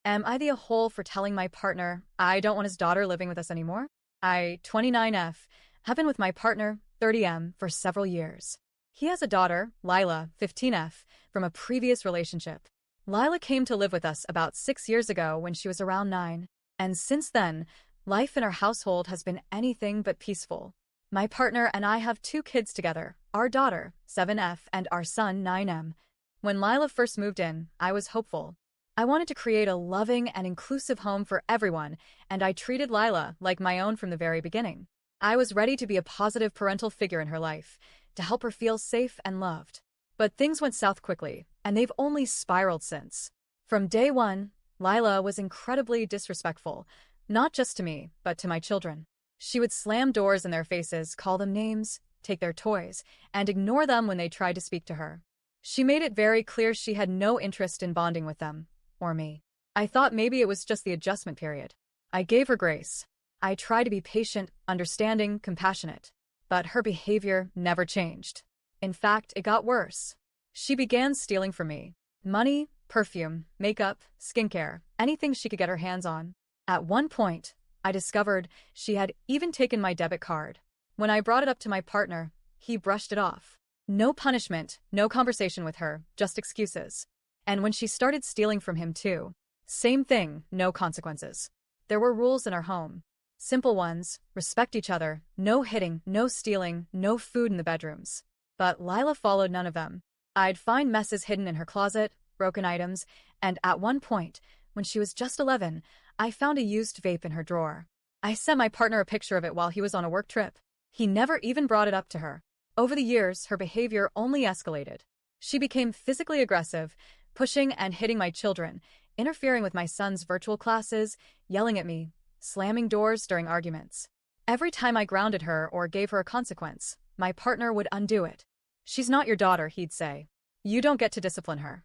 Am I the a-hole for telling my partner I don't want his daughter living with us anymore? I, 29F, have been with my partner, 30M, for several years. He has a daughter, Lila, 15F, from a previous relationship. Lila came to live with us about 6 years ago when she was around 9, and since then, life in our household has been anything but peaceful. My partner and I have 2 kids together, our daughter, 7F, and our son, 9M. When Lila first moved in, I was hopeful. I wanted to create a loving and inclusive home for everyone, and I treated Lila like my own from the very beginning. I was ready to be a positive parental figure in her life, to help her feel safe and loved. But things went south quickly, and they've only spiraled since. From day one, Lila was incredibly disrespectful, not just to me, but to my children. She would slam doors in their faces, call them names, take their toys, and ignore them when they tried to speak to her. She made it very clear she had no interest in bonding with them. Or me. I thought maybe it was just the adjustment period. I gave her grace. I tried to be patient, understanding, compassionate. But her behavior never changed. In fact, it got worse. She began stealing from me. Money, perfume, makeup, skincare, anything she could get her hands on. At one point, I discovered she had even taken my debit card. When I brought it up to my partner, he brushed it off. No punishment, no conversation with her, just excuses. And when she started stealing from him too, same thing, no consequences. There were rules in our home. Simple ones: respect each other, no hitting, no stealing, no food in the bedrooms. But Lila followed none of them. I'd find messes hidden in her closet, broken items, and at one point, when she was just 11, I found a used vape in her drawer. I sent my partner a picture of it while he was on a work trip. He never even brought it up to her. Over the years, her behavior only escalated. She became physically aggressive, pushing and hitting my children, interfering with my son's virtual classes, yelling at me, slamming doors during arguments. Every time I grounded her or gave her a consequence, my partner would undo it. "She's not your daughter," he'd say. "You don't get to discipline her."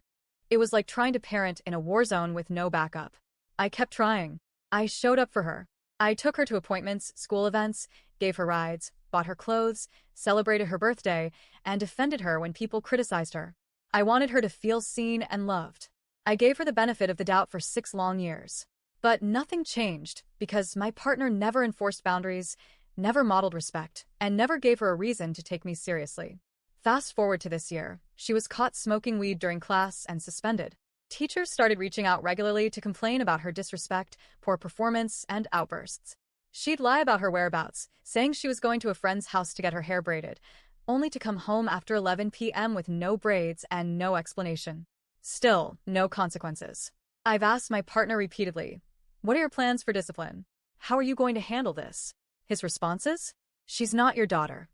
It was like trying to parent in a war zone with no backup. I kept trying. I showed up for her. I took her to appointments, school events, gave her rides, bought her clothes, celebrated her birthday, and defended her when people criticized her. I wanted her to feel seen and loved. I gave her the benefit of the doubt for 6 long years. But nothing changed because my partner never enforced boundaries, never modeled respect, and never gave her a reason to take me seriously. Fast forward to this year, she was caught smoking weed during class and suspended. Teachers started reaching out regularly to complain about her disrespect, poor performance, and outbursts. She'd lie about her whereabouts, saying she was going to a friend's house to get her hair braided, only to come home after 11 p.m. with no braids and no explanation. Still, no consequences. I've asked my partner repeatedly, "What are your plans for discipline? How are you going to handle this?" His responses? "She's not your daughter.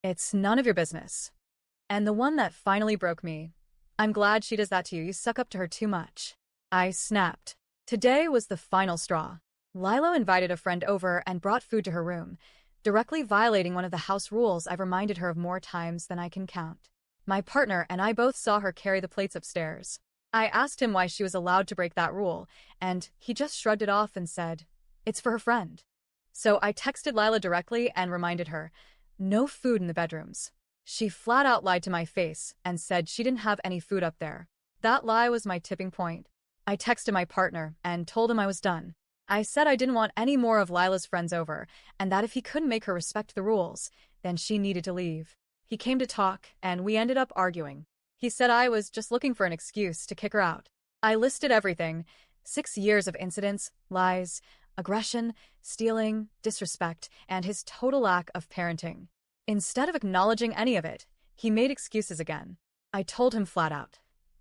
It's none of your business." And the one that finally broke me: "I'm glad she does that to you. You suck up to her too much." I snapped. Today was the final straw. Lila invited a friend over and brought food to her room, directly violating one of the house rules I've reminded her of more times than I can count. My partner and I both saw her carry the plates upstairs. I asked him why she was allowed to break that rule, and he just shrugged it off and said, "It's for her friend." So I texted Lila directly and reminded her, "No food in the bedrooms." She flat out lied to my face and said she didn't have any food up there. That lie was my tipping point. I texted my partner and told him I was done. I said I didn't want any more of Lila's friends over, and that if he couldn't make her respect the rules, then she needed to leave. He came to talk, and we ended up arguing. He said I was just looking for an excuse to kick her out. I listed everything: 6 years of incidents, lies, aggression, stealing, disrespect, and his total lack of parenting. Instead of acknowledging any of it, he made excuses again. I told him flat out,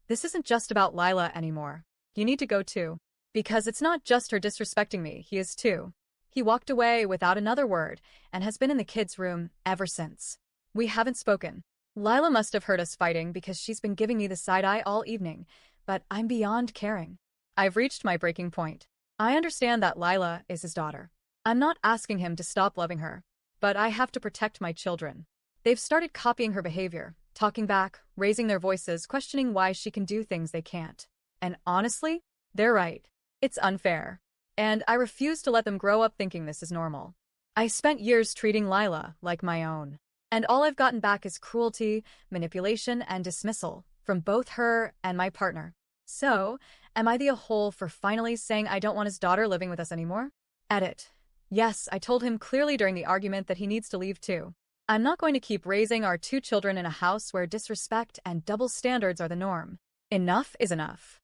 "This isn't just about Lila anymore. You need to go too. Because it's not just her disrespecting me, he is too." He walked away without another word and has been in the kids' room ever since. We haven't spoken. Lila must have heard us fighting because she's been giving me the side eye all evening, but I'm beyond caring. I've reached my breaking point. I understand that Lila is his daughter. I'm not asking him to stop loving her, but I have to protect my children. They've started copying her behavior, talking back, raising their voices, questioning why she can do things they can't. And honestly, they're right. It's unfair. And I refuse to let them grow up thinking this is normal. I spent years treating Lila like my own. And all I've gotten back is cruelty, manipulation, and dismissal from both her and my partner. So, Am I the a-hole for finally saying I don't want his daughter living with us anymore? Edit. Yes, I told him clearly during the argument that he needs to leave too. I'm not going to keep raising our two children in a house where disrespect and double standards are the norm. Enough is enough.